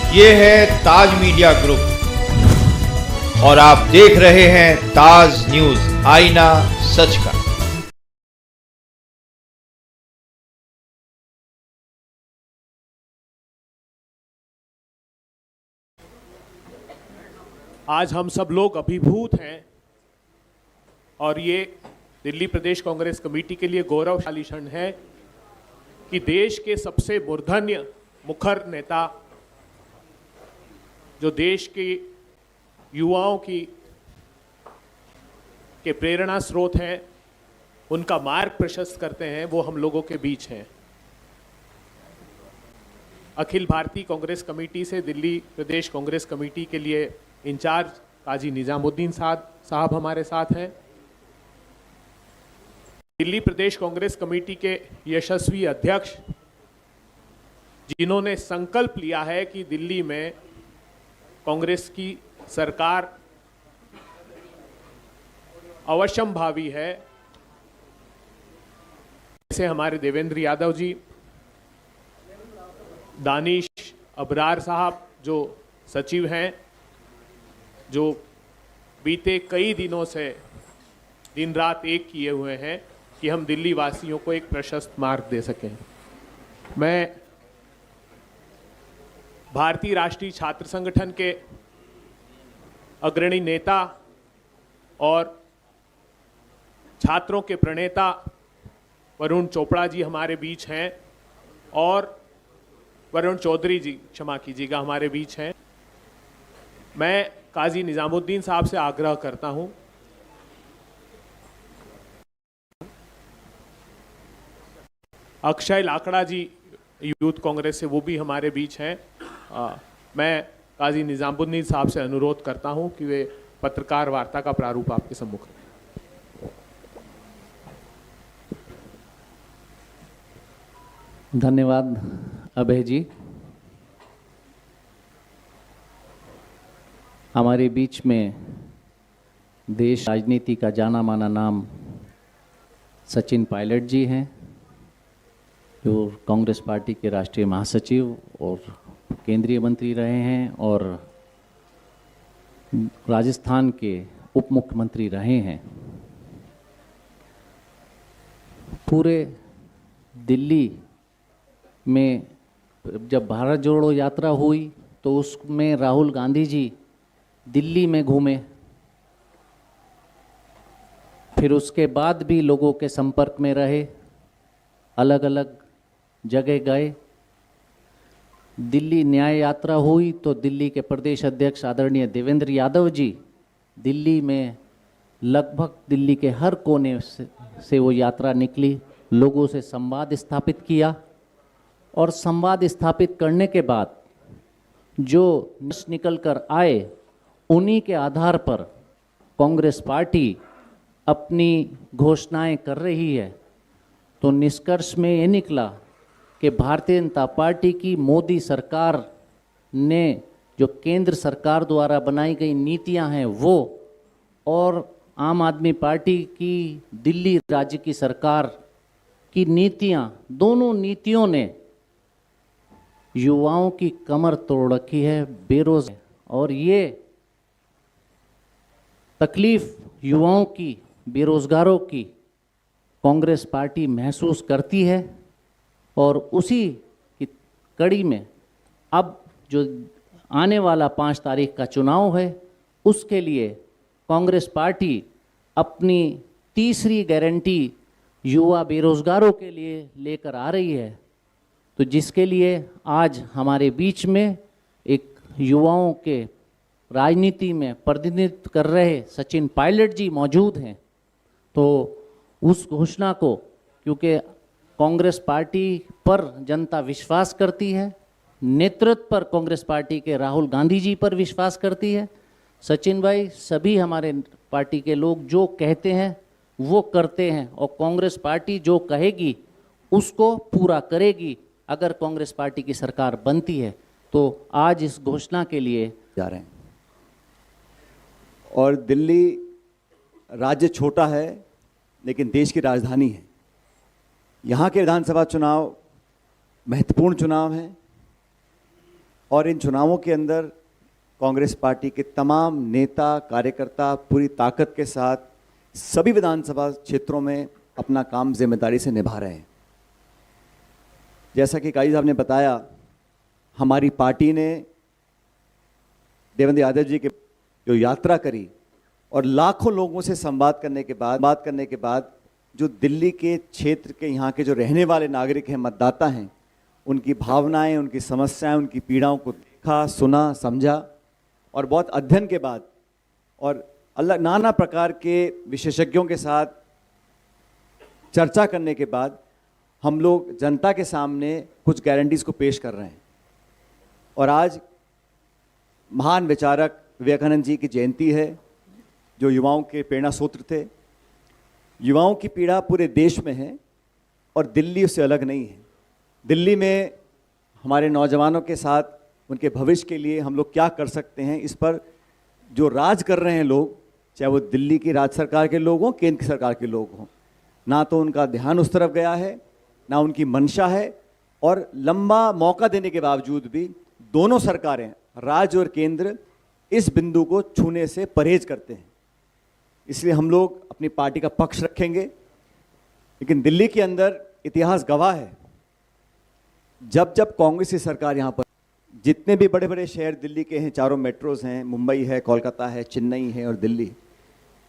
ये है ताज media group और आप देख रहे हैं ताज न्यूज, आईना सच का। आज हम सब लोग अभिभूत हैं और ये दिल्ली प्रदेश कांग्रेस कमेटी के लिए गौरवशाली क्षण है कि देश के सबसे मूर्धन्य मुखर नेता, जो देश के युवाओं के प्रेरणा स्रोत हैं, उनका मार्ग प्रशस्त करते हैं, वो हम लोगों के बीच हैं। अखिल भारतीय कांग्रेस कमेटी से दिल्ली प्रदेश कांग्रेस कमेटी के लिए इंचार्ज काजी निजामुद्दीन साहब हमारे साथ हैं। दिल्ली प्रदेश कांग्रेस कमेटी के यशस्वी अध्यक्ष, जिन्होंने संकल्प लिया है कि दिल्ली में कांग्रेस की सरकार अवश्यंभावी है, जैसे हमारे देवेंद्र यादव जी, दानिश अबरार साहब जो सचिव हैं, जो बीते कई दिनों से दिन रात एक किए हुए हैं कि हम दिल्ली वासियों को एक प्रशस्त मार्ग दे सकें। मैं भारतीय राष्ट्रीय छात्र संगठन के अग्रणी नेता और छात्रों के प्रणेता वरुण चोपड़ा जी हमारे बीच हैं और वरुण चौधरी जी, क्षमा कीजिएगा, हमारे बीच हैं। मैं काजी निजामुद्दीन साहब से आग्रह करता हूं, अक्षय लाकड़ा जी यूथ कांग्रेस से, वो भी हमारे बीच हैं। मैं काजी निजामुद्दीन साहब से अनुरोध करता हूं कि वे पत्रकार वार्ता का प्रारूप आपके सम्मुख रखें। धन्यवाद अभय जी। हमारे बीच में देश राजनीति का जाना माना नाम सचिन पायलट जी हैं, जो कांग्रेस पार्टी के राष्ट्रीय महासचिव और केंद्रीय मंत्री रहे हैं और राजस्थान के उप मुख्यमंत्री रहे हैं। पूरे दिल्ली में जब भारत जोड़ो यात्रा हुई तो उसमें राहुल गांधी जी दिल्ली में घूमे, फिर उसके बाद भी लोगों के संपर्क में रहे, अलग अलग जगह गए। दिल्ली न्याय यात्रा हुई तो दिल्ली के प्रदेश अध्यक्ष आदरणीय देवेंद्र यादव जी दिल्ली में लगभग दिल्ली के हर कोने से वो यात्रा निकली, लोगों से संवाद स्थापित किया और संवाद स्थापित करने के बाद जो निकल कर आए, उन्हीं के आधार पर कांग्रेस पार्टी अपनी घोषणाएं कर रही है। तो निष्कर्ष में ये निकला कि भारतीय जनता पार्टी की मोदी सरकार ने जो केंद्र सरकार द्वारा बनाई गई नीतियां हैं वो, और आम आदमी पार्टी की दिल्ली राज्य की सरकार की नीतियां, दोनों नीतियों ने युवाओं की कमर तोड़ रखी है, बेरोजगार। और ये तकलीफ युवाओं की, बेरोजगारों की कांग्रेस पार्टी महसूस करती है और उसी की कड़ी में अब जो आने वाला 5 तारीख का चुनाव है, उसके लिए कांग्रेस पार्टी अपनी तीसरी गारंटी युवा बेरोजगारों के लिए लेकर आ रही है। तो जिसके लिए आज हमारे बीच में एक युवाओं के राजनीति में प्रतिनिधित्व कर रहे सचिन पायलट जी मौजूद हैं। तो उस घोषणा को, क्योंकि कांग्रेस पार्टी पर जनता विश्वास करती है, नेतृत्व पर कांग्रेस पार्टी के राहुल गांधी जी पर विश्वास करती है। सचिन भाई, सभी हमारे पार्टी के लोग जो कहते हैं वो करते हैं और कांग्रेस पार्टी जो कहेगी उसको पूरा करेगी अगर कांग्रेस पार्टी की सरकार बनती है। तो आज इस घोषणा के लिए जा रहे हैं। और दिल्ली राज्य छोटा है लेकिन देश की राजधानी है। यहाँ के विधानसभा चुनाव महत्वपूर्ण चुनाव हैं। और इन चुनावों के अंदर कांग्रेस पार्टी के तमाम नेता कार्यकर्ता पूरी ताकत के साथ सभी विधानसभा क्षेत्रों में अपना काम जिम्मेदारी से निभा रहे हैं। जैसा कि काजी साहब ने बताया, हमारी पार्टी ने देवेंद्र यादव जी की जो यात्रा करी और लाखों लोगों से बात करने के बाद जो दिल्ली के क्षेत्र के यहाँ के जो रहने वाले नागरिक हैं, मतदाता हैं, उनकी भावनाएं, उनकी समस्याएं, उनकी पीड़ाओं को देखा, सुना, समझा और बहुत अध्ययन के बाद और नाना प्रकार के विशेषज्ञों के साथ चर्चा करने के बाद हम लोग जनता के सामने कुछ गारंटीज को पेश कर रहे हैं। और आज महान विचारक विवेकानंद जी की जयंती है, जो युवाओं के प्रेरणा सूत्र थे। युवाओं की पीड़ा पूरे देश में है और दिल्ली उससे अलग नहीं है। दिल्ली में हमारे नौजवानों के साथ उनके भविष्य के लिए हम लोग क्या कर सकते हैं, इस पर जो राज कर रहे हैं लोग, चाहे वो दिल्ली की राज्य सरकार के लोग हों, केंद्र की सरकार के लोग हों, ना तो उनका ध्यान उस तरफ गया है, ना उनकी मंशा है। और लंबा मौका देने के बावजूद भी दोनों सरकारें, राज्य और केंद्र, इस बिंदु को छूने से परहेज करते हैं। इसलिए हम लोग अपनी पार्टी का पक्ष रखेंगे। लेकिन दिल्ली के अंदर इतिहास गवाह है, जब जब कांग्रेस की सरकार यहाँ पर, जितने भी बड़े बड़े शहर दिल्ली के हैं, चारों मेट्रोज हैं, मुंबई है, कोलकाता है, चेन्नई है और दिल्ली,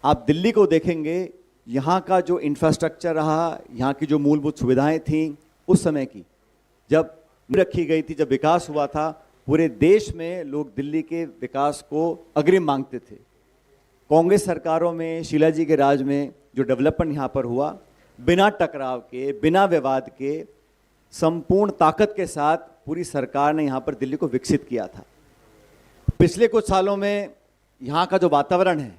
आप दिल्ली को देखेंगे, यहाँ का जो इंफ्रास्ट्रक्चर रहा, यहाँ की जो मूलभूत सुविधाएं थीं उस समय की, जब रखी गई थी, जब विकास हुआ था, पूरे देश में लोग दिल्ली के विकास को अग्रिम मांगते थे। कांग्रेस सरकारों में, शीला जी के राज में जो डेवलपमेंट यहाँ पर हुआ, बिना टकराव के, बिना विवाद के, संपूर्ण ताकत के साथ पूरी सरकार ने यहाँ पर दिल्ली को विकसित किया था। पिछले कुछ सालों में यहाँ का जो वातावरण है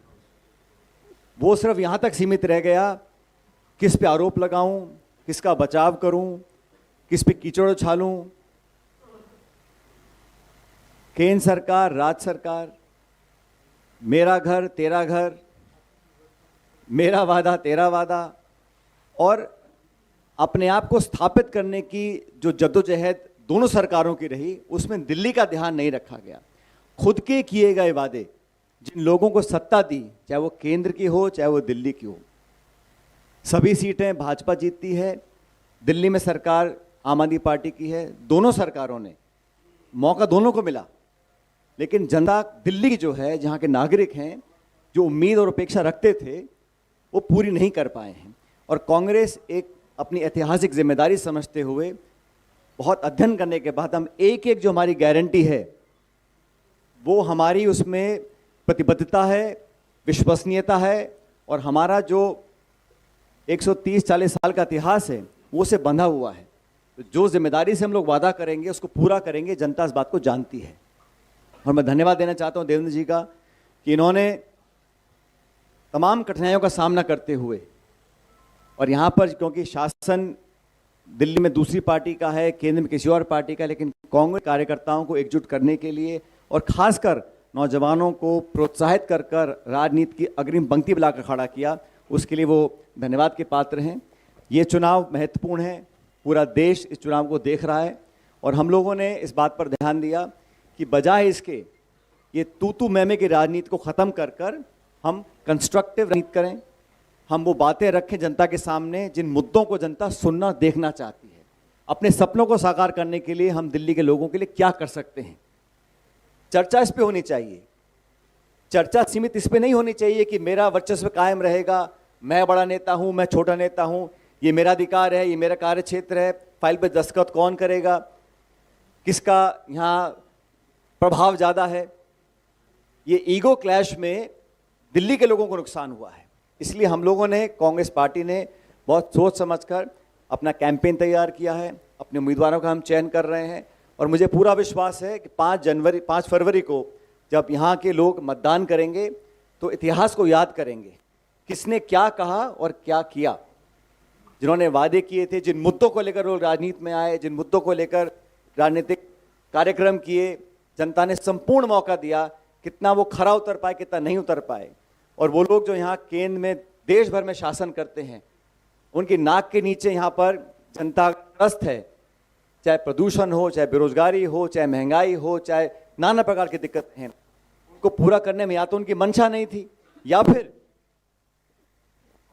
वो सिर्फ यहाँ तक सीमित रह गया, किस पे आरोप लगाऊं, किसका बचाव करूं, किस पे कीचड़ उछालूं। केंद्र सरकार, राज्य सरकार, मेरा घर तेरा घर, मेरा वादा तेरा वादा, और अपने आप को स्थापित करने की जो जद्दोजहद दोनों सरकारों की रही, उसमें दिल्ली का ध्यान नहीं रखा गया। खुद के किए गए वादे, जिन लोगों को सत्ता दी, चाहे वो केंद्र की हो चाहे वो दिल्ली की हो, सभी सीटें भाजपा जीतती है। दिल्ली में सरकार आम आदमी पार्टी की है। दोनों सरकारों ने मौका दोनों को मिला, लेकिन जनता दिल्ली की जो है, जहाँ के नागरिक हैं, जो उम्मीद और अपेक्षा रखते थे वो पूरी नहीं कर पाए हैं। और कांग्रेस एक अपनी ऐतिहासिक जिम्मेदारी समझते हुए, बहुत अध्ययन करने के बाद, हम एक एक जो हमारी गारंटी है वो हमारी उसमें प्रतिबद्धता है, विश्वसनीयता है, और हमारा जो 130-40 साल का इतिहास है वो से बंधा हुआ है। तो जो जिम्मेदारी से हम लोग वादा करेंगे उसको पूरा करेंगे। जनता इस बात को जानती है। और मैं धन्यवाद देना चाहता हूं देवेंद्र जी का कि इन्होंने तमाम कठिनाइयों का सामना करते हुए, और यहाँ पर क्योंकि शासन दिल्ली में दूसरी पार्टी का है, केंद्र में किसी और पार्टी का, लेकिन कांग्रेस कार्यकर्ताओं को एकजुट करने के लिए और खासकर नौजवानों को प्रोत्साहित कर कर राजनीति की अग्रिम पंक्ति बुलाकर खड़ा किया, उसके लिए वो धन्यवाद के पात्र हैं। ये चुनाव महत्वपूर्ण है, पूरा देश इस चुनाव को देख रहा है, और हम लोगों ने इस बात पर ध्यान दिया कि बजाय इसके ये तू मैं की राजनीति को ख़त्म कर कर हम कंस्ट्रक्टिव राजनीति करें, हम वो बातें रखें जनता के सामने जिन मुद्दों को जनता सुनना देखना चाहती है। अपने सपनों को साकार करने के लिए हम दिल्ली के लोगों के लिए क्या कर सकते हैं, चर्चा इस पे होनी चाहिए। चर्चा सीमित इस पे नहीं होनी चाहिए कि मेरा वर्चस्व कायम रहेगा, मैं बड़ा नेता हूं, मैं छोटा नेता हूं, ये मेरा अधिकार है, ये मेरा कार्य क्षेत्र है, फाइल पे दस्तखत कौन करेगा, किसका यहाँ प्रभाव ज़्यादा है। ये ईगो क्लैश में दिल्ली के लोगों को नुकसान हुआ है। इसलिए हम लोगों ने, कांग्रेस पार्टी ने बहुत सोच समझकर अपना कैंपेन तैयार किया है, अपने उम्मीदवारों का हम चयन कर रहे हैं, और मुझे पूरा विश्वास है कि 5 फरवरी को जब यहाँ के लोग मतदान करेंगे तो इतिहास को याद करेंगे, किसने क्या कहा और क्या किया। जिन्होंने वादे किए थे, जिन मुद्दों को लेकर लोग राजनीति में आए, जिन मुद्दों को लेकर राजनीतिक कार्यक्रम किए, जनता ने संपूर्ण मौका दिया, कितना वो खरा उतर पाए, कितना नहीं उतर पाए। और वो लोग जो यहाँ केंद्र में देश भर में शासन करते हैं, उनकी नाक के नीचे यहाँ पर जनता ग्रस्त है, चाहे प्रदूषण हो, चाहे बेरोजगारी हो, चाहे महंगाई हो, चाहे नाना प्रकार की दिक्कत हैं, उनको पूरा करने में या तो उनकी मंशा नहीं थी या फिर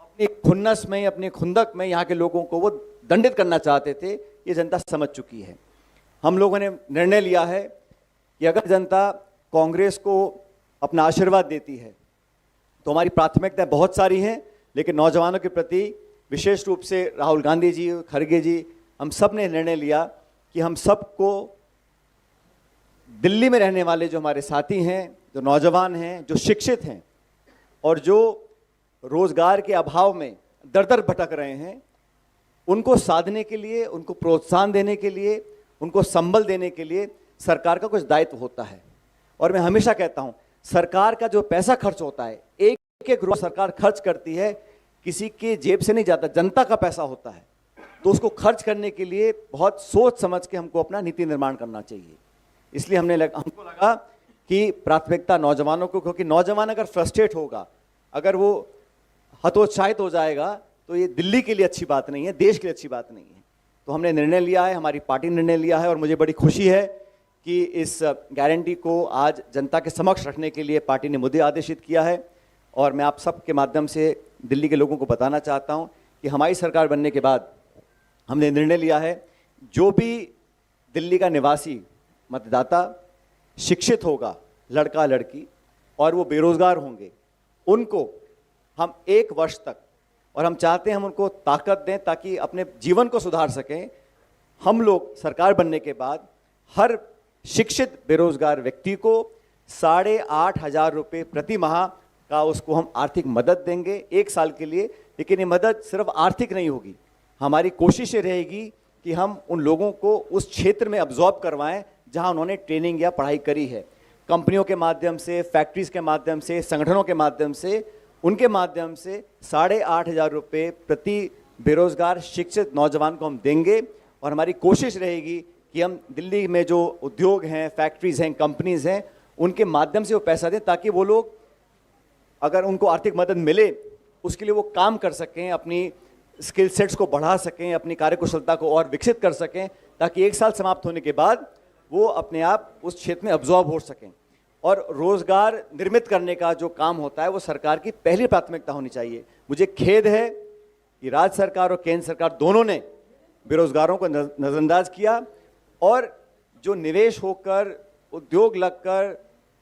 अपनी खुन्नस में, अपने खुंदक में यहाँ के लोगों को वो दंडित करना चाहते थे। ये जनता समझ चुकी है। हम लोगों ने निर्णय लिया है कि अगर जनता कांग्रेस को अपना आशीर्वाद देती है तो हमारी प्राथमिकताएं बहुत सारी हैं, लेकिन नौजवानों के प्रति विशेष रूप से राहुल गांधी जी, खड़गे जी, हम सब ने निर्णय लिया कि हम सबको दिल्ली में रहने वाले जो हमारे साथी हैं, जो नौजवान हैं, जो शिक्षित हैं और जो रोजगार के अभाव में दर दर भटक रहे हैं, उनको साधने के लिए, उनको प्रोत्साहन देने के लिए, उनको संबल देने के लिए सरकार का कुछ दायित्व होता है। और मैं हमेशा कहता हूं, सरकार का जो पैसा खर्च होता है, एक एक रुपया सरकार खर्च करती है, किसी के जेब से नहीं जाता, जनता का पैसा होता है। तो उसको खर्च करने के लिए बहुत सोच समझ के हमको अपना नीति निर्माण करना चाहिए। इसलिए हमको लगा कि प्राथमिकता नौजवानों को, क्योंकि नौजवान अगर फ्रस्ट्रेट होगा, अगर वो हतोत्साहित हो जाएगा, तो ये दिल्ली के लिए अच्छी बात नहीं है, देश के लिए अच्छी बात नहीं है। तो हमने निर्णय लिया है, हमारी पार्टी ने निर्णय लिया है और मुझे बड़ी खुशी है कि इस गारंटी को आज जनता के समक्ष रखने के लिए पार्टी ने मुझे आदेशित किया है। और मैं आप सब के माध्यम से दिल्ली के लोगों को बताना चाहता हूं कि हमारी सरकार बनने के बाद हमने निर्णय लिया है, जो भी दिल्ली का निवासी मतदाता शिक्षित होगा, लड़का लड़की, और वो बेरोजगार होंगे, उनको हम 1 वर्ष तक, और हम चाहते हैं हम उनको ताकत दें ताकि अपने जीवन को सुधार सकें। हम लोग सरकार बनने के बाद हर शिक्षित बेरोजगार व्यक्ति को 8,500 रुपये प्रति माह का उसको हम आर्थिक मदद देंगे 1 साल के लिए। लेकिन ये मदद सिर्फ आर्थिक नहीं होगी, हमारी कोशिश ये रहेगी कि हम उन लोगों को उस क्षेत्र में अब्जॉर्ब करवाएं जहां उन्होंने ट्रेनिंग या पढ़ाई करी है। कंपनियों के माध्यम से, फैक्ट्रीज के माध्यम से, संगठनों के माध्यम से, उनके माध्यम से 8,500 रुपये प्रति बेरोजगार शिक्षित नौजवान को हम देंगे। और हमारी कोशिश रहेगी कि हम दिल्ली में जो उद्योग हैं, फैक्ट्रीज हैं, कंपनीज हैं, उनके माध्यम से वो पैसा दें ताकि वो लोग, अगर उनको आर्थिक मदद मिले, उसके लिए वो काम कर सकें, अपनी स्किल सेट्स को बढ़ा सकें, अपनी कार्यकुशलता को और विकसित कर सकें, ताकि 1 साल समाप्त होने के बाद वो अपने आप उस क्षेत्र में अब्जॉर्ब हो सकें। और रोजगार निर्मित करने का जो काम होता है वो सरकार की पहली प्राथमिकता होनी चाहिए। मुझे खेद है कि राज्य सरकार और केंद्र सरकार दोनों ने बेरोजगारों को नजरअंदाज किया, और जो निवेश होकर, उद्योग लगकर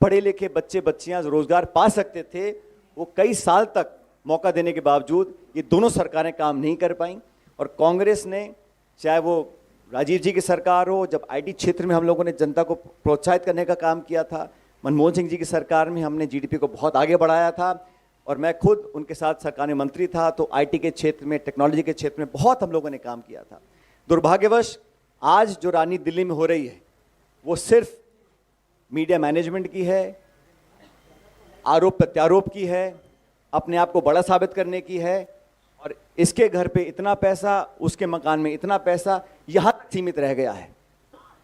पढ़े लिखे बच्चे बच्चियां रोजगार पा सकते थे, वो कई साल तक मौका देने के बावजूद ये दोनों सरकारें काम नहीं कर पाईं। और कांग्रेस ने, चाहे वो राजीव जी की सरकार हो, जब आईटी क्षेत्र में हम लोगों ने जनता को प्रोत्साहित करने का काम किया था, मनमोहन सिंह जी की सरकार में हमने जीडीपी को बहुत आगे बढ़ाया था, और मैं खुद उनके साथ सरकार में मंत्री था, तो आईटी के क्षेत्र में, टेक्नोलॉजी के क्षेत्र में बहुत हम लोगों ने काम किया था। दुर्भाग्यवश आज जो राजनीति दिल्ली में हो रही है वो सिर्फ मीडिया मैनेजमेंट की है, आरोप प्रत्यारोप की है, अपने आप को बड़ा साबित करने की है, और इसके घर पे इतना पैसा, उसके मकान में इतना पैसा, यहाँ तक सीमित रह गया है।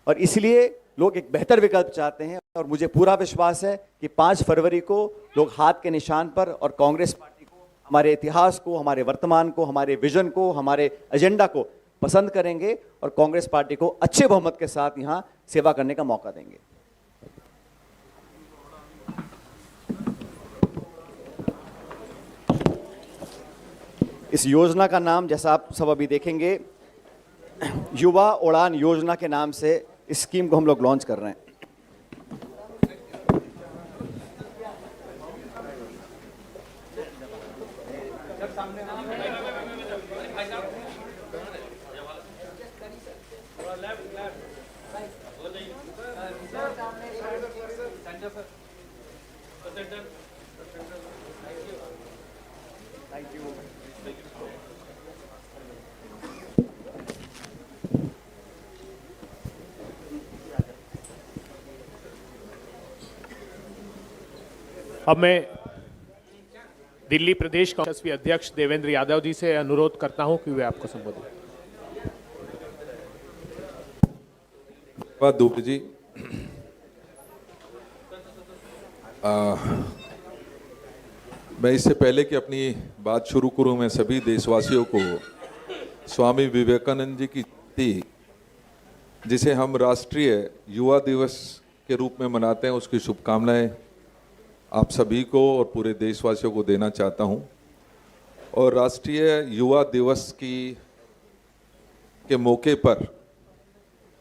और इसलिए लोग एक बेहतर विकल्प चाहते हैं, और मुझे पूरा विश्वास है कि 5 फरवरी को लोग हाथ के निशान पर और कांग्रेस पार्टी को, हमारे इतिहास को, हमारे वर्तमान को, हमारे विजन को, हमारे एजेंडा को पसंद करेंगे और कांग्रेस पार्टी को अच्छे बहुमत के साथ यहाँ सेवा करने का मौका देंगे। इस योजना का नाम, जैसा आप सब अभी देखेंगे, युवा उड़ान योजना के नाम से इस स्कीम को हम लोग लॉन्च कर रहे हैं। अब मैं दिल्ली प्रदेश कांग्रेस के अध्यक्ष देवेंद्र यादव जी से अनुरोध करता हूं कि वे आपको संबोधित। दुबे जी, मैं इससे पहले कि अपनी बात शुरू करूं, मैं सभी देशवासियों को स्वामी विवेकानंद जी की जिसे हम राष्ट्रीय युवा दिवस के रूप में मनाते हैं, उसकी शुभकामनाएं आप सभी को और पूरे देशवासियों को देना चाहता हूं। और राष्ट्रीय युवा दिवस के मौके पर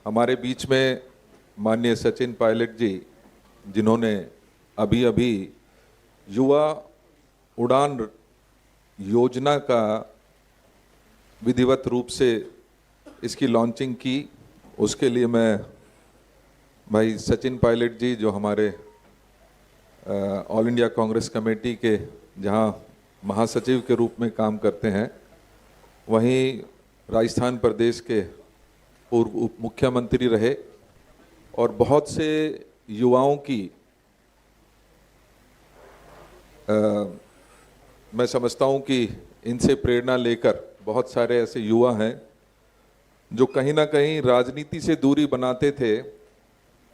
हमारे बीच में माननीय सचिन पायलट जी, जिन्होंने अभी अभी युवा उड़ान योजना का विधिवत रूप से इसकी लॉन्चिंग की, उसके लिए मैं भाई सचिन पायलट जी, जो हमारे ऑल इंडिया कांग्रेस कमेटी के जहां महासचिव के रूप में काम करते हैं, वहीं राजस्थान प्रदेश के पूर्व उप मुख्यमंत्री रहे और बहुत से युवाओं की मैं समझता हूं कि इनसे प्रेरणा लेकर बहुत सारे ऐसे युवा हैं जो कहीं ना कहीं राजनीति से दूरी बनाते थे।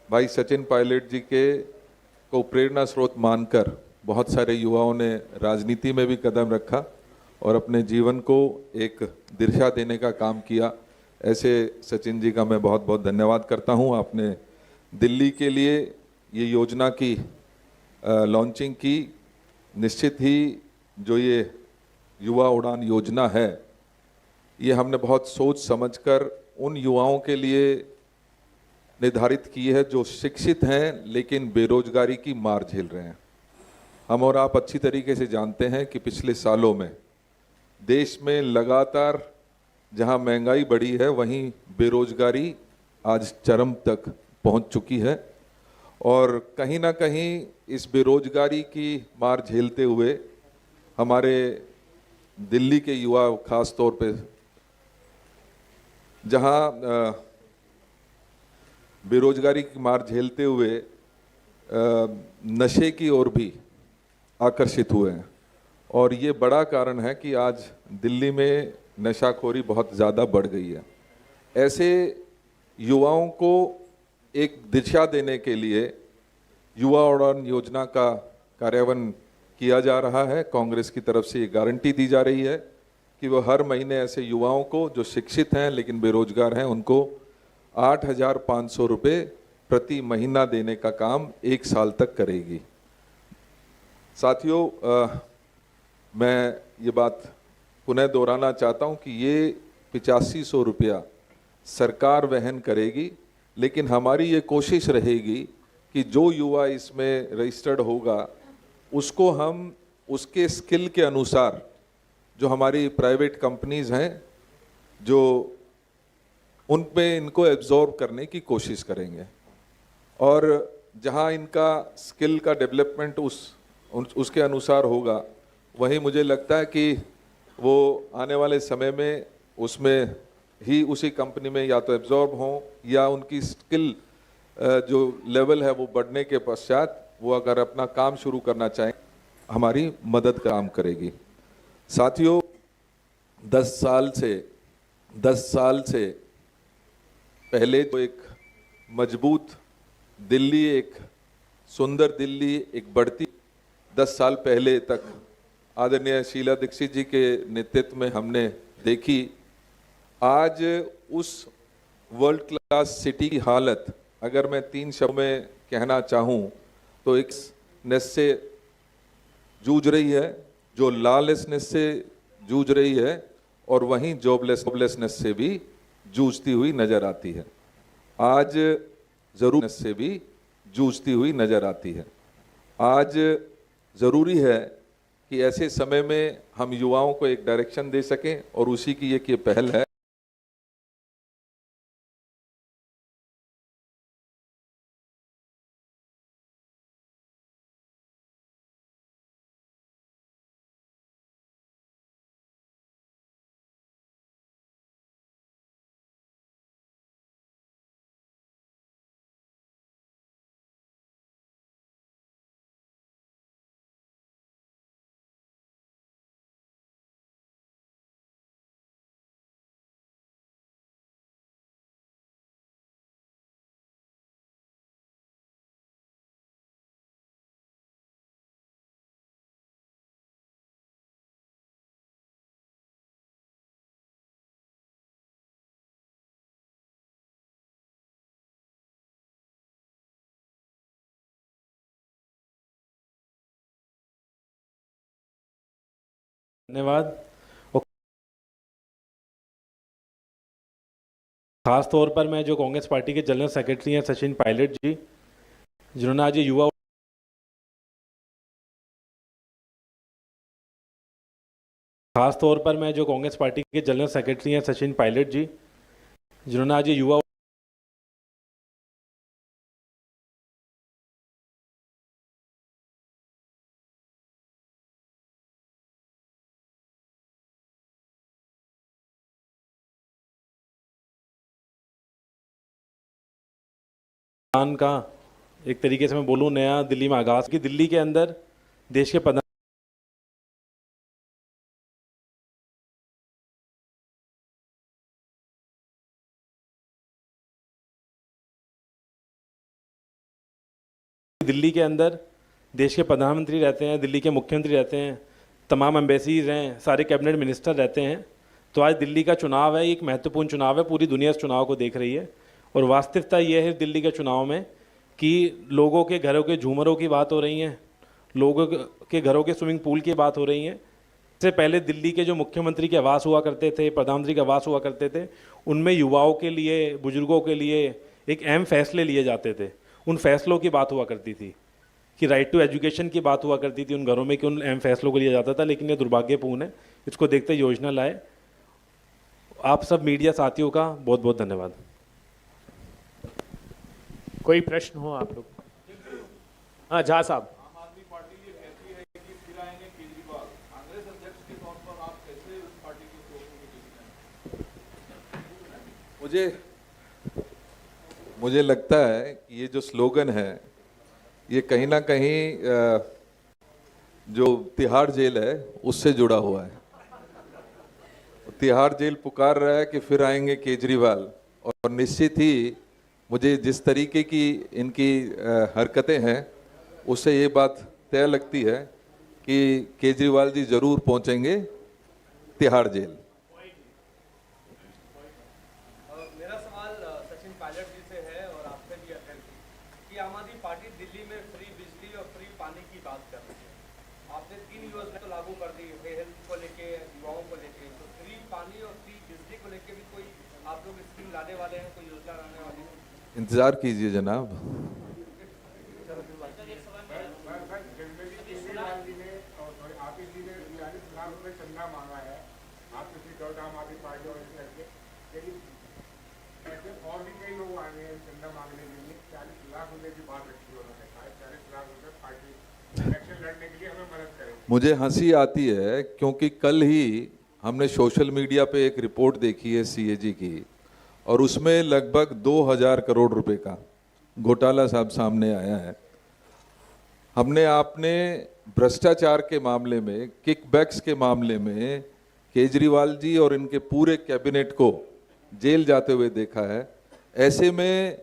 भाई सचिन पायलट जी को प्रेरणा स्रोत मानकर बहुत सारे युवाओं ने राजनीति में भी कदम रखा और अपने जीवन को एक दिशा देने का काम किया। ऐसे सचिन जी का मैं बहुत बहुत धन्यवाद करता हूं। आपने दिल्ली के लिए ये योजना की लॉन्चिंग की। निश्चित ही जो ये युवा उड़ान योजना है, ये हमने बहुत सोच समझकर उन युवाओं के लिए निर्धारित की है जो शिक्षित हैं लेकिन बेरोजगारी की मार झेल रहे हैं। हम और आप अच्छी तरीके से जानते हैं कि पिछले सालों में देश में लगातार जहां महंगाई बढ़ी है, वहीं बेरोजगारी आज चरम तक पहुंच चुकी है और कहीं ना कहीं इस बेरोजगारी की मार झेलते हुए हमारे दिल्ली के युवा खास तौर पे जहां बेरोजगारी की मार झेलते हुए नशे की ओर भी आकर्षित हुए हैं और ये बड़ा कारण है कि आज दिल्ली में नशाखोरी बहुत ज़्यादा बढ़ गई है। ऐसे युवाओं को एक दिशा देने के लिए युवा उड़ान योजना का कार्यान्वयन किया जा रहा है। कांग्रेस की तरफ से ये गारंटी दी जा रही है कि वो हर महीने ऐसे युवाओं को जो शिक्षित हैं लेकिन बेरोजगार हैं, उनको 8,500 रुपये प्रति महीना देने का काम 1 साल तक करेगी। साथियों, मैं ये बात पुनः दोहराना चाहता हूँ कि ये 8500 रुपया सरकार वहन करेगी, लेकिन हमारी ये कोशिश रहेगी कि जो युवा इसमें रजिस्टर्ड होगा उसको हम उसके स्किल के अनुसार, जो हमारी प्राइवेट कंपनीज हैं, जो उन पे इनको एब्जॉर्ब करने की कोशिश करेंगे और जहां इनका स्किल का डेवलपमेंट उसके अनुसार होगा, वहीं मुझे लगता है कि वो आने वाले समय में उसमें ही उसी कंपनी में या तो एब्जॉर्ब हों या उनकी स्किल जो लेवल है वो बढ़ने के पश्चात वो अगर अपना काम शुरू करना चाहें, हमारी मदद काम करेगी। साथियों, 10 साल से पहले तो एक मजबूत दिल्ली, एक सुंदर दिल्ली, एक बढ़ती 10 साल पहले तक आदरणीय शीला दीक्षित जी के नेतृत्व में हमने देखी। आज उस वर्ल्ड क्लास सिटी की हालत अगर मैं 3 शब्द में कहना चाहूँ तो एक नेस से जूझ रही है, जो लॉलेसनेस से जूझ रही है और वहीं जॉबलेसनेस से भी जूझती हुई नजर आती है। आज जरूर से भी जूझती हुई नजर आती है। आज जरूरी है कि ऐसे समय में हम युवाओं को एक डायरेक्शन दे सकें और उसी की एक ये पहल है। धन्यवाद। और खास तौर पर मैं जो कांग्रेस पार्टी के जनरल सेक्रेटरी हैं सचिन पायलट जी, जिन्होंने आज ये युवा खास तौर पर मैं जो कांग्रेस पार्टी के जनरल सेक्रेटरी हैं सचिन पायलट जी, जिन्होंने आज ये युवा का एक तरीके से मैं बोलूँ नया दिल्ली में आगाज की दिल्ली के अंदर देश के प्रधान दिल्ली के अंदर देश के प्रधानमंत्री रहते हैं, दिल्ली के मुख्यमंत्री रहते हैं, तमाम एम्बेसीज हैं, सारे कैबिनेट मिनिस्टर रहते हैं। तो आज दिल्ली का चुनाव है, एक महत्वपूर्ण चुनाव है, पूरी दुनिया इस चुनाव को देख रही है। और वास्तविकता ये है दिल्ली के चुनाव में कि लोगों के घरों के झूमरों की बात हो रही है, लोगों के घरों के स्विमिंग पूल की बात हो रही है। इससे पहले दिल्ली के जो मुख्यमंत्री के आवास हुआ करते थे, प्रधानमंत्री के आवास हुआ करते थे, उनमें युवाओं के लिए, बुजुर्गों के लिए एक अहम फैसले लिए जाते थे। उन फैसलों की बात हुआ करती थी कि राइट टू एजुकेशन की बात हुआ करती थी उन घरों में कि उन अहम फैसलों को लिया जाता था। लेकिन ये दुर्भाग्यपूर्ण है, इसको देखते योजना लाए। आप सब मीडिया साथियों का बहुत बहुत धन्यवाद। कोई प्रश्न हो आप लोग? हाँ, झा साहब। मुझे लगता है कि ये जो स्लोगन है ये कहीं ना कहीं जो तिहाड़ जेल है उससे जुड़ा हुआ है। तिहाड़ जेल पुकार रहा है कि फिर आएंगे केजरीवाल, और निश्चित ही मुझे जिस तरीके की इनकी हरकतें हैं उससे ये बात तय लगती है कि केजरीवाल जी जरूर पहुंचेंगे तिहाड़ जेल। मेरा सवाल सचिन पायलट जी से है और आपसे भी है कि आम आदमी पार्टी दिल्ली में फ्री बिजली और फ्री पानी की बात कर रही है। आपने 3 योजना तो लागू कर दी, हेल्थ को लेके, युवाओं को लेके। तो फ्री पानी और फ्री बिजली को लेके भी कोई आप लोग स्कीम लाने वाले हैं, कोई योजना लाने वाले हैं? इंतजार कीजिए जनाब। और भी कई लोग आ गए हैं चंदा मांगने के लिए। 40 लाख रुपए की बात रखी है उन्होंने, 40 लाख रुपए पार्टी इलेक्शन लड़ने के लिए हमें मदद करें। मुझे हंसी आती है क्योंकि कल ही हमने सोशल मीडिया पे एक रिपोर्ट देखी है सीएजी की, और उसमें लगभग 2000 करोड़ रुपए का घोटाला साहब सामने आया है। हमने आपने भ्रष्टाचार के मामले में, किकबैक्स के मामले में केजरीवाल जी और इनके पूरे कैबिनेट को जेल जाते हुए देखा है। ऐसे में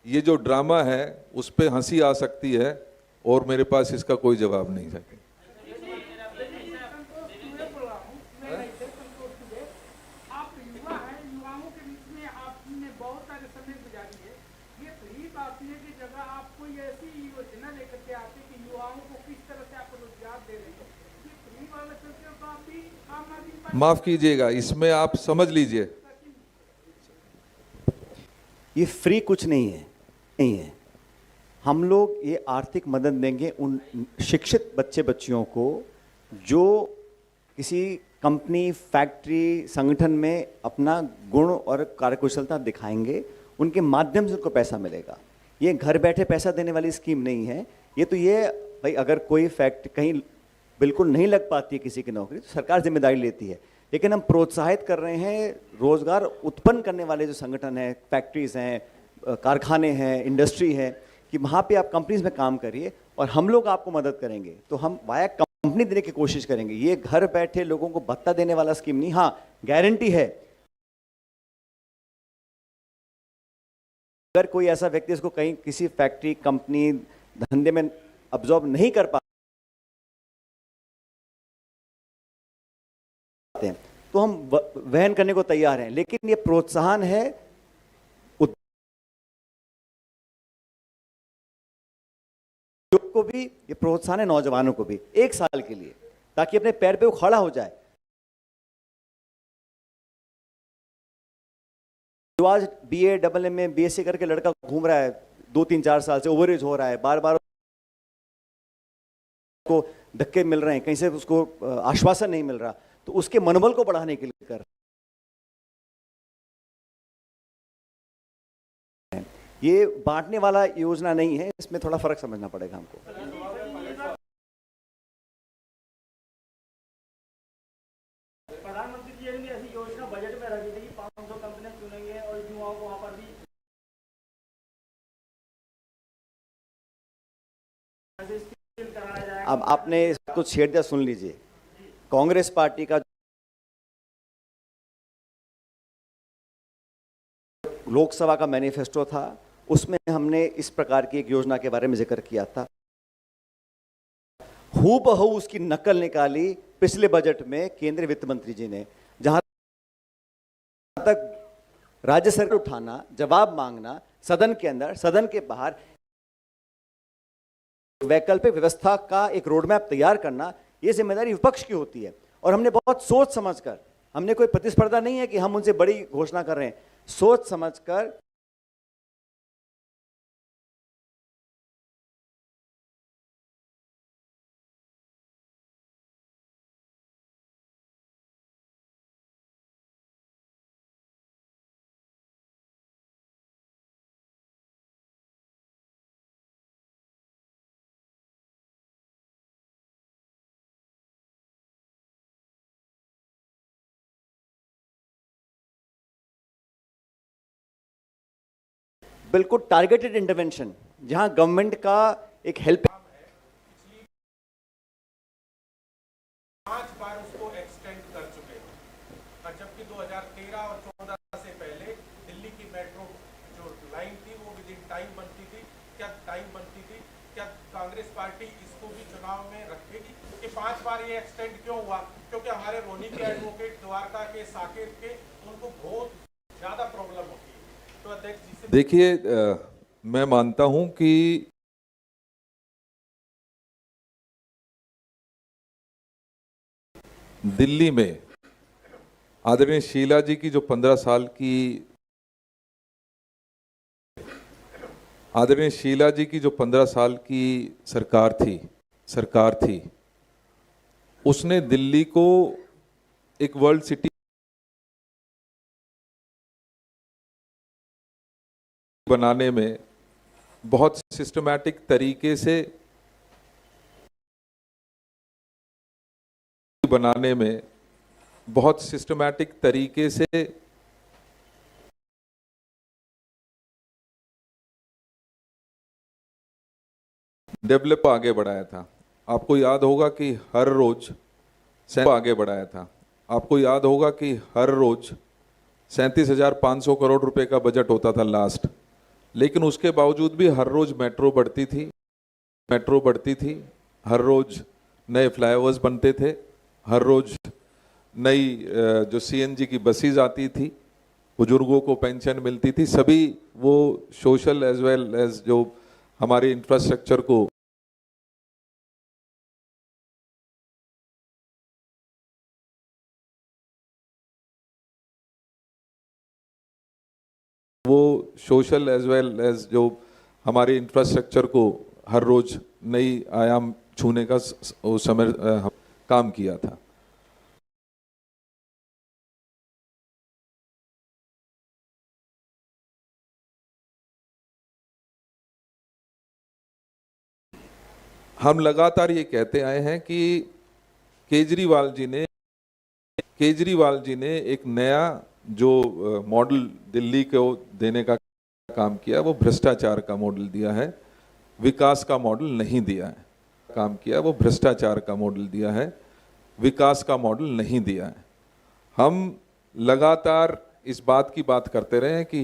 ये जो ड्रामा है उस पर हंसी आ सकती है और मेरे पास इसका कोई जवाब नहीं है। माफ कीजिएगा, इसमें आप समझ लीजिए ये फ्री कुछ नहीं है। हम लोग ये आर्थिक मदद देंगे उन शिक्षित बच्चे बच्चियों को जो किसी कंपनी, फैक्ट्री, संगठन में अपना गुण और कार्यकुशलता दिखाएंगे, उनके माध्यम से उनको पैसा मिलेगा। ये घर बैठे पैसा देने वाली स्कीम नहीं है। ये भाई अगर कोई फैक्ट्री कहीं बिल्कुल नहीं लग पाती है किसी की नौकरी तो सरकार जिम्मेदारी लेती है, लेकिन हम प्रोत्साहित कर रहे हैं रोजगार उत्पन्न करने वाले जो संगठन हैं, फैक्ट्रीज हैं, कारखाने हैं, इंडस्ट्री है, कि वहाँ पे आप कंपनीज में काम करिए और हम लोग आपको मदद करेंगे। तो हम वाया कंपनी देने की कोशिश करेंगे। ये घर बैठे लोगों को भत्ता देने वाला स्कीम नहीं। हाँ, गारंटी है अगर कोई ऐसा व्यक्ति इसको कहीं किसी फैक्ट्री, कंपनी, धंधे में अब्जॉर्ब नहीं कर पाते हैं तो हम वहन करने को तैयार हैं, लेकिन ये प्रोत्साहन है उद्योग को भी, ये प्रोत्साहन है नौजवानों को भी 1 साल के लिए, ताकि अपने पैर पे वो खड़ा हो जाए। जो आज BA, AA, BSc करके लड़का घूम रहा है 2-3-4 साल से, ओवरेज हो रहा है, बार बार को धक्के मिल रहे हैं, कहीं से उसको आश्वासन नहीं मिल रहा, तो उसके मनोबल को बढ़ाने के लिए कर ये बांटने वाला योजना नहीं है, इसमें थोड़ा फर्क समझना पड़ेगा हमको। प्रधानमंत्री जी ने ऐसी योजना बजट में रखी थी कि 500 कंपनियां चुनेंगे और युवाओं को वहां पर भी कराया जाएगा। अब आपने इसको छेड़ दिया, सुन लीजिए। कांग्रेस पार्टी का लोकसभा का मैनिफेस्टो था, उसमें हमने इस प्रकार की एक योजना के बारे में जिक्र किया था। हूबहू उसकी नकल निकाली पिछले बजट में केंद्रीय वित्त मंत्री जी ने, जहां तक राज्य सरकार उठाना, जवाब मांगना सदन के अंदर, सदन के बाहर, वैकल्पिक व्यवस्था का एक रोडमैप तैयार करना, यह जिम्मेदारी विपक्ष की होती है। और हमने बहुत सोच समझकर, हमने कोई प्रतिस्पर्धा नहीं है कि हम उनसे बड़ी घोषणा कर रहे हैं, सोच समझकर बिल्कुल टारगेटेड इंटरवेंशन, जहां गवर्नमेंट का एक हेल्प 5 बार उसको एक्सटेंड कर चुके हैं, और जबकि 2013 और 14 से पहले दिल्ली की मेट्रो जो लाइन थी वो विद इन टाइम बनती थी। क्या टाइम बनती थी? क्या कांग्रेस पार्टी इसको भी चुनाव में रखेगी कि 5 बार ये एक्सटेंड क्यों हुआ? क्योंकि हमारे रोनी के एडवोकेट, द्वारका के, साकेत के, उनको बहुत ज्यादा प्रॉब्लम होती है। तो अध्यक्ष जी से देखिए, मैं मानता हूं कि दिल्ली में आदरणीय शीला जी की जो 15 साल की आदरणीय शीला जी की जो 15 साल की सरकार थी, उसने दिल्ली को एक वर्ल्ड सिटी बनाने में बहुत सिस्टमैटिक तरीके से बनाने में बहुत सिस्टमैटिक तरीके से डेवलप आगे बढ़ाया था। आपको याद होगा कि हर रोज आगे बढ़ाया था। आपको याद होगा कि हर रोज 37,500 करोड़ रुपए का बजट होता था लास्ट, लेकिन उसके बावजूद भी हर रोज मेट्रो बढ़ती थी, हर रोज नए फ्लाईओवर्स बनते थे, हर रोज नई जो CNG की बसेज आती थी, बुजुर्गों को पेंशन मिलती थी। सभी वो सोशल एज वेल एज जो हमारे इंफ्रास्ट्रक्चर को हर रोज नई आयाम छूने का उस समय काम किया था। हम लगातार ये कहते आए हैं कि केजरीवाल जी ने एक नया जो मॉडल दिल्ली को देने का काम किया, वो भ्रष्टाचार का मॉडल दिया है, विकास का मॉडल नहीं दिया है। विकास का मॉडल नहीं दिया है। हम लगातार इस बात की बात करते रहे हैं कि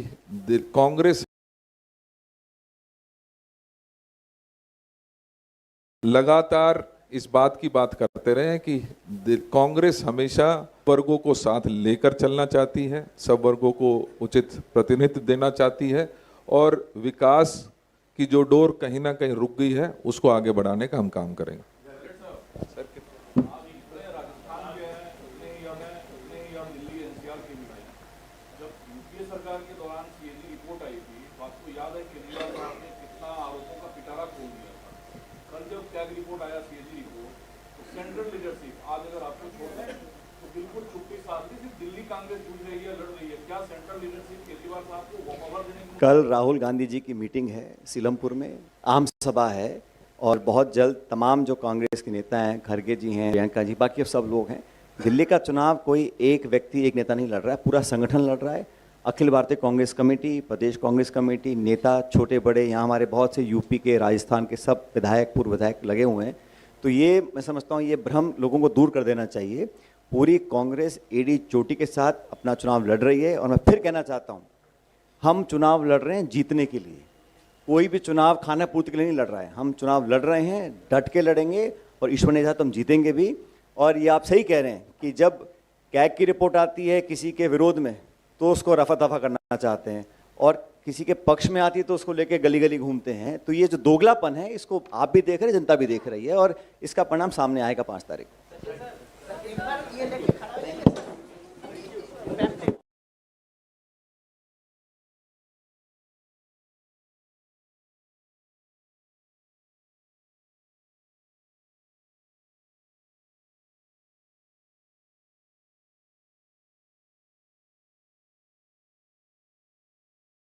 कांग्रेस हमेशा वर्गों को साथ लेकर चलना चाहती है, सब वर्गों को उचित प्रतिनिधित्व देना चाहती है, और विकास की जो डोर कहीं ना कहीं रुक गई है उसको आगे बढ़ाने का हम काम करेंगे। राजस्थान जो है, दिल्ली NCR की भी, जब यूपीए सरकार के दौरान कल राहुल गांधी जी की मीटिंग है सीलमपुर में, आम सभा है, और बहुत जल्द तमाम जो कांग्रेस के नेता हैं, खड़गे जी हैं, प्रियंका जी, बाकी सब लोग हैं। दिल्ली का चुनाव कोई एक व्यक्ति एक नेता नहीं लड़ रहा है, पूरा संगठन लड़ रहा है। अखिल भारतीय कांग्रेस कमेटी, प्रदेश कांग्रेस कमेटी, नेता छोटे बड़े, यहाँ हमारे बहुत से यूपी के, राजस्थान के सब विधायक, पूर्व विधायक लगे हुए हैं। तो ये मैं समझता हूँ ये भ्रम लोगों को दूर कर देना चाहिए। पूरी कांग्रेस एडी चोटी के साथ अपना चुनाव लड़ रही है। और मैं फिर कहना चाहता हूँ, हम चुनाव लड़ रहे हैं जीतने के लिए, कोई भी चुनाव खाना पूर्ति के लिए नहीं लड़ रहा है। हम चुनाव लड़ रहे हैं, डट के लड़ेंगे, और ईश्वर ने चाहा तो हम जीतेंगे भी। और ये आप सही कह रहे हैं कि जब कैग की रिपोर्ट आती है किसी के विरोध में तो उसको रफा दफा करना चाहते हैं, और किसी के पक्ष में आती है तो उसको लेके गली गली घूमते हैं। तो ये जो दोगलापन है, इसको आप भी देख रहे हैं, जनता भी देख रही है, और इसका परिणाम सामने आएगा 5 तारीख।